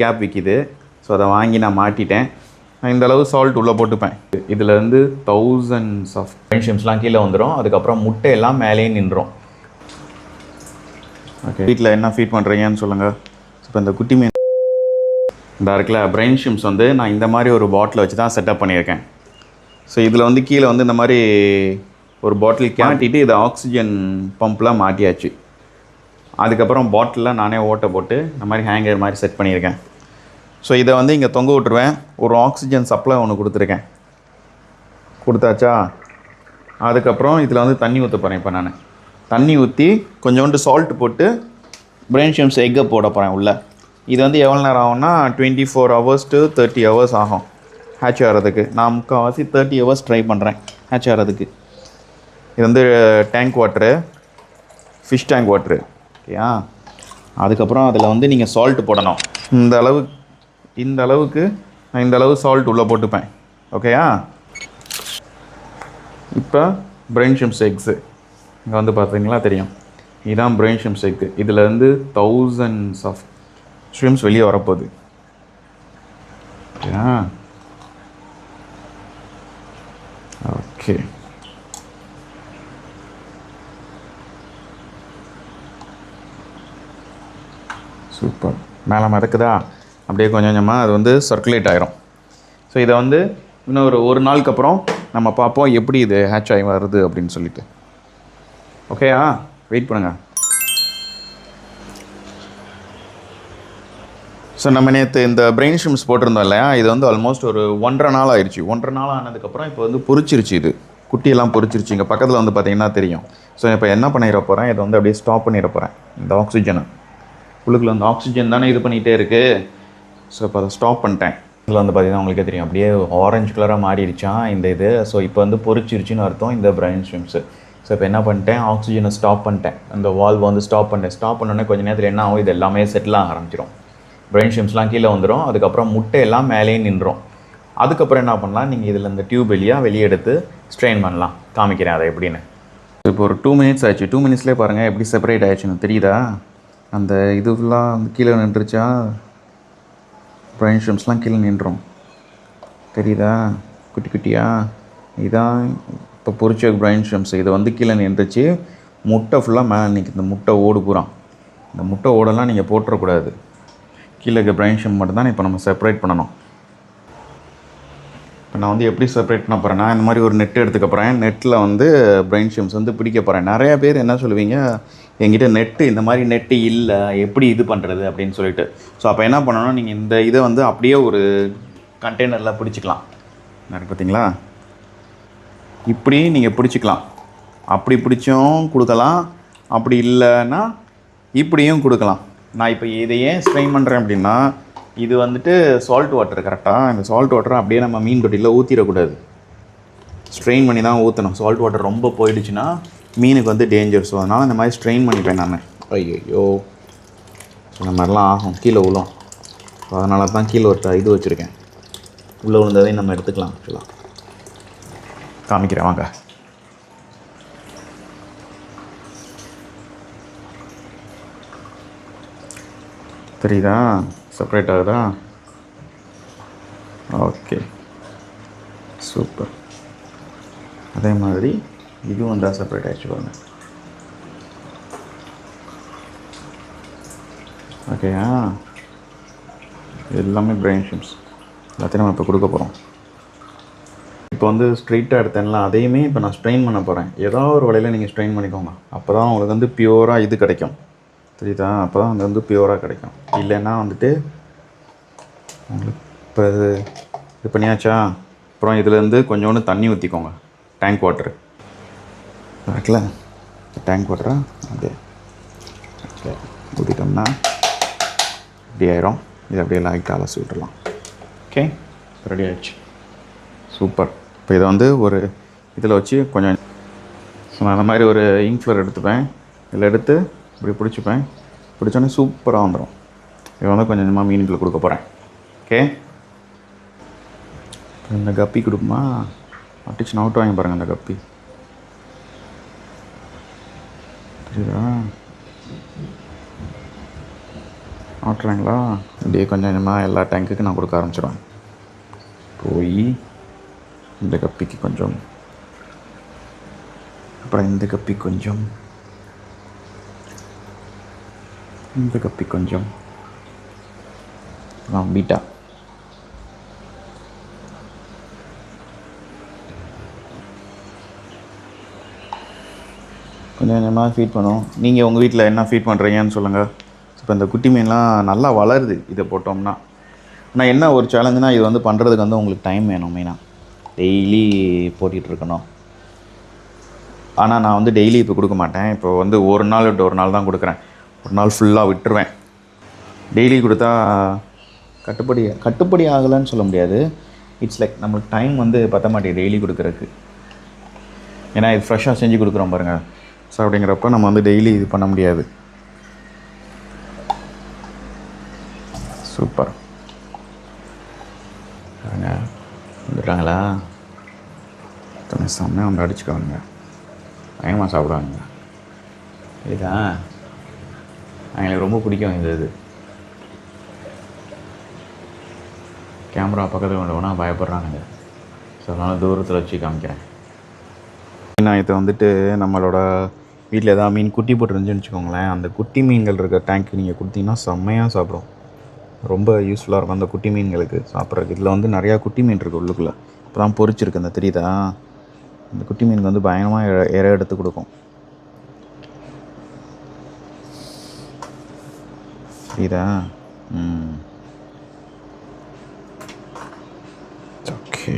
Gap விற்கிது. So அதை வாங்கி நான் மாட்டிட்டேன். நான் இந்தளவு சால்ட் உள்ளே போட்டுப்பேன். இதில் வந்து தௌசண்ட்ஸ் ஆஃப் மெக்னீஷியம்ஸ்லாம் கீழே வந்துடும். அதுக்கப்புறம் முட்டையெல்லாம் மேலேயே நின்றோம். ஓகே, வீட்டில் என்ன ஃபீட் பண்ணுறீங்கன்னு சொல்லுங்கள். இப்போ இந்த குட்டி மீன் இந்த இருக்குல்ல பிரைன்ஷிம்ஸ் வந்து நான் இந்த மாதிரி ஒரு பாட்டில் வச்சு தான் செட்டப் பண்ணியிருக்கேன். ஸோ இதில் வந்து கீழே வந்து இந்த மாதிரி ஒரு பாட்டில் மாட்டிட்டு இதை ஆக்சிஜன் பம்ப்லாம் மாட்டியாச்சு. அதுக்கப்புறம் பாட்டிலில் நானே ஓட்டை போட்டு இந்த மாதிரி ஹேங்கர் மாதிரி செட் பண்ணியிருக்கேன். ஸோ இதை வந்து இங்கே தொங்க விட்டுருவேன். ஒரு ஆக்சிஜன் சப்ளை ஒன்று கொடுத்துருக்கேன். கொடுத்தாச்சா? அதுக்கப்புறம் இதில் வந்து தண்ணி ஊற்ற போகிறேன். இப்போ நான் தண்ணி ஊற்றி கொஞ்சோண்டு சால்ட் போட்டு பிரைன்ஷிம்ஸ் எக்கை போட போகிறேன் உள்ளே. இது வந்து எவ்வளோ நேரம் ஆகும்னா 24 hours to 30 hours ஆகும் ஹேட்ச் ஆகிறதுக்கு. நான் முக்கால்வாசி 30 hours ட்ரை பண்ணுறேன் ஹேட்ச் ஆகிறதுக்கு. இது வந்து tank water, fish tank water. ஓகேயா? அதுக்கப்புறம் அதில் வந்து நீங்கள் சால்ட் போடணும். இந்த அளவுக்கு நான் இந்த அளவு சால்ட் உள்ளே போட்டுப்பேன். ஓகேயா? இப்போ பிரைன்ஷிம்ஸ் எக்ஸு இங்கே வந்து பார்த்தீங்களா தெரியும். இதுதான் பிரைன்ஷிம்ஸ் எக்கு. இதில் வந்து thousands ஆஃப் ஷ்ரிம்ஸ் வெளியே வரப்போகுது. ஓகேயா? Okay, super. மேலே மிதக்குதா? அப்படியே கொஞ்சம் கொஞ்சமாக அது வந்து சர்க்குலேட் ஆகிரும். ஸோ இதை வந்து இன்னும் ஒரு நாளுக்கு அப்புறம் நம்ம பார்ப்போம் எப்படி இது ஹேட்ச் ஆகி வருது அப்படின்னு சொல்லிட்டு. ஓகேயா? வெயிட் பண்ணுங்கள். ஸோ நம்ம நேற்று இந்த பிரைன்ஷிம்ஸ் போட்டிருந்தோம் இல்லையா, இது வந்து ஆல்மோஸ்ட் ஒரு 1.5 நாள் ஆயிடுச்சு. 1.5 நாள் ஆனதுக்கப்புறம் இப்போ வந்து பொரிச்சிருச்சு. இது குட்டியெல்லாம் பொரிச்சிருச்சு. இங்கே பக்கத்தில் வந்து பார்த்திங்கன்னா தெரியும். ஸோ இப்போ என்ன பண்ணிட போகிறேன், இதை வந்து அப்படியே ஸ்டாப் பண்ணிட போகிறேன். இந்த ஆக்சிஜனை உள்ளுக்குள்ள வந்து ஆக்சிஜன் தானே இது பண்ணிகிட்டே இருக்குது. ஸோ இப்போ அதை ஸ்டாப் பண்ணிட்டேன். இதில் வந்து பார்த்திங்கன்னா உங்களுக்கே தெரியும் அப்படியே ஆரஞ்சு கலராக மாறிடுச்சான் இந்த இது. ஸோ இப்போ வந்து பொரிச்சிருச்சுன்னு அர்த்தம் இந்த பிரைன்ஷிம்ஸு. ஸோ இப்போ என்ன பண்ணிட்டேன், ஆக்சிஜனை ஸ்டாப் பண்ணிட்டேன். அந்த வால்வை வந்து ஸ்டாப் பண்ணிட்டேன். ஸ்டாப் பண்ணோன்னே கொஞ்சம் நேரத்தில் என்ன ஆகும், இது எல்லாமே செட்டில் ஆக ஆரம்பிச்சிடும். பிரைன்ஷிம்ஸ்லாம் கீழே வந்துடும். அதுக்கப்புறம் முட்டையெல்லாம் மேலேயே நின்றோம். அதுக்கப்புறம் என்ன பண்ணலாம், நீங்கள் இதில் இந்த டியூப் வெளியே எடுத்து ஸ்ட்ரெயின் பண்ணலாம். காமிக்கிறேன் அதை எப்படின்னு. இப்போ ஒரு 2 minutes ஆச்சு. 2 minutesலேயே பாருங்கள் எப்படி செப்பரேட் ஆகிடுச்சுன்னு தெரியுதா? அந்த இது ஃபுல்லாக வந்து கீழே நின்றுச்சா, பிரைன்ஷிம்ஸ்லாம் கீழே நின்றோம். தெரியுதா குட்டி குட்டியாக? இதுதான் இப்போ பொரிச்ச பிரைன்ஷிம்ஸ். இதை வந்து கீழே நின்றுச்சு. முட்டை ஃபுல்லாக மேலே நிற்குது. இந்த முட்டை ஓடு பூரா. இந்த முட்டை ஓடெல்லாம் நீங்கள் போட்டுறக்கூடாது. கீழே இருக்க பிரைன்ஷிம் மட்டும் தான் இப்போ நம்ம செப்பரேட் பண்ணணும். இப்போ நான் வந்து எப்படி செப்பரேட் பண்ண போகிறேன்னா, இந்த மாதிரி ஒரு நெட்டு எடுத்துக்க போகிறேன். நெட்டில் வந்து பிரைன்ஷிம்ஸ் வந்து பிடிக்க போகிறேன். நிறையா பேர் என்ன சொல்லுவீங்க, என்கிட்ட நெட்டு இந்த மாதிரி நெட்டு இல்லை, எப்படி இது பண்ணுறது அப்படின்னு சொல்லிட்டு. ஸோ அப்போ என்ன பண்ணணும், நீங்கள் இந்த இதை வந்து அப்படியே ஒரு கண்டெய்னரில் பிடிச்சிக்கலாம். எனக்கு பார்த்தீங்களா, இப்படி நீங்கள் பிடிச்சிக்கலாம். அப்படி பிடிச்சும் கொடுக்கலாம், அப்படி இல்லைன்னா இப்படியும் கொடுக்கலாம். நான் இப்போ இதை ஏன் ஸ்ட்ரெயின் பண்ணுறேன் அப்படின்னா, இது வந்துட்டு சால்ட் வாட்டர் கரெக்டாக. இந்த சால்ட் வாட்டரை அப்படியே நம்ம மீன் தொட்டியில் ஊற்றிடக்கூடாது. ஸ்ட்ரெயின் பண்ணி தான் ஊற்றணும். சால்ட் வாட்டர் ரொம்ப போயிடுச்சுன்னா மீனுக்கு வந்து டேஞ்சர். ஸோ அதனால் இந்த மாதிரி ஸ்ட்ரெயின் பண்ணிப்பேன் நான். ஐயோ, இந்த மாதிரிலாம் ஆகும், கீழே விழும். ஸோ அதனால தான் கீழே ஒரு இது வச்சுருக்கேன். உள்ளே விழுந்ததையும் நம்ம எடுத்துக்கலாம். ஆக்சுவலாக காமிக்கிறேன் வாங்க. தெரியுதா செப்பரேட் ஆகுதா? Okay, super. அதே மாதிரி இதுவும் தான் செப்பரேட் ஆகிடுச்சு பாருங்க. ஓகேயா? எல்லாமே பிரைன்ஷிம்ஸ் எல்லாத்தையும் நம்ம இப்போ கொடுக்க போகிறோம். இப்போ வந்து ஸ்ட்ரெயிட்டாக எடுத்தேன்ல, அதையுமே இப்போ நான் ஸ்ட்ரெயின் பண்ண போகிறேன். ஏதாவது ஒரு வழியில் நீங்கள் ஸ்ட்ரெயின் பண்ணிக்கோங்க. அப்போ தான் உங்களுக்கு வந்து பியூராக இது கிடைக்கும். தெரியுதா? அப்போ தான் வந்து பியூராக கிடைக்கும். இல்லைன்னா வந்துட்டு உங்களுக்கு இப்போ இது பண்ணியாச்சா? அப்புறம் இதுலேருந்து கொஞ்சோண்டு தண்ணி ஊற்றிக்கோங்க. டேங்க் வாட்ரு இருக்குல்ல, டேங்க் வாட்டரா அப்படியே ஓகே ஊற்றிட்டோம்னா இப்படி ஆயிரும். இது அப்படியே லைட்டாக அலசி விட்டுடலாம். ஓகே, ரெடி ஆகிடுச்சு. சூப்பர். இப்போ இதை வந்து ஒரு இதில் வச்சு கொஞ்சம் நான் அந்த மாதிரி ஒரு இங்க் ஃப்ளர் எடுத்துப்பேன். இதில் எடுத்து இப்படி பிடிச்சிப்பேன். பிடிச்சோன்னே சூப்பராக வந்துடும். இதை வந்து கொஞ்சம் கொஞ்சமாக மீனுக்குள்ள கொடுக்க போகிறேன். ஓகே, இந்த கப்பி கொடுக்குமா? அட்டிச்சு அவுட் வாங்கி பாருங்கள். அந்த கப்பி தெரியுதா? ஓட்டுறாங்களா? இப்படியே கொஞ்சம் கொஞ்சமாக எல்லா டேங்க்குக்கும் நான் கொடுக்க ஆரம்பிச்சிடுவேன். போய் இந்த கப்பிக்கு கொஞ்சம், அப்புறம் இந்த கப்பி கொஞ்சம், இந்த கப்பி கொஞ்சம், பீட்டா. கொஞ்சம் கொஞ்சமாக ஃபீட் பண்ணுவோம். நீங்கள் உங்கள் வீட்டில் என்ன ஃபீட் பண்ணுறீங்கன்னு சொல்லுங்கள். இப்போ இந்த குட்டி மீன்லாம் நல்லா வளருது இதை போட்டோம்னா. ஆனால் என்ன ஒரு சேலஞ்சுனால் இது வந்து பண்ணுறதுக்கு வந்து உங்களுக்கு டைம் வேணும். மெயினாக டெய்லி போட்டிகிட்ருக்கணும். ஆனால் நான் வந்து டெய்லி இப்போ கொடுக்க மாட்டேன். இப்போ வந்து ஒரு நாள் விட்டு ஒரு நாள் தான் கொடுக்குறேன். ஒரு நாள் ஃபுல்லாக விட்டுருவேன். டெய்லி கொடுத்தா கட்டுப்படி ஆகலைன்னு சொல்ல முடியாது. இட்ஸ் லைக் நம்மளுக்கு டைம் வந்து பற்ற மாட்டேங்குது டெய்லி கொடுக்குறதுக்கு. ஏன்னா இது ஃப்ரெஷ்ஷாக செஞ்சு கொடுக்குறோம் பாருங்கள். ஸோ அப்படிங்கிறப்ப நம்ம வந்து டெய்லி இது பண்ண முடியாது. சூப்பர். பாருங்க வந்துட்டாங்களா? செம்மையாக வந்து அடிச்சுக்கோங்க. பயங்கரமாக சாப்பிடுவாங்க. இதுதா எங்களுக்கு ரொம்ப பிடிக்கும். இது கேமரா பக்கத்தில் கொண்டு போனால் பயப்படுறாங்க. ஸோ அதனால் தூரத்தில் வச்சு காமிக்கிறேன். நான் இதை வந்துட்டு நம்மளோட வீட்டில் எதாவது மீன் குட்டி போட்டுருந்துச்சுன்னு வச்சுக்கோங்களேன், அந்த குட்டி மீன்கள் இருக்க டேங்க்கு நீங்கள் கொடுத்தீங்கன்னா செம்மையாக சாப்பிடும். ரொம்ப யூஸ்ஃபுல்லாக இருக்கும் அந்த குட்டி மீன்களுக்கு சாப்பிட்றதுக்கு. இதில் வந்து நிறையா குட்டி மீன் இருக்குது உள்ளுக்குள்ளே. இப்போ தான் பொரிச்சிருக்கு அந்த தெரியுதா? அந்த குட்டி மீனுக்கு வந்து பயங்கரமாக இறை எடுத்து கொடுக்கும். தெரியுதா? ஓகே.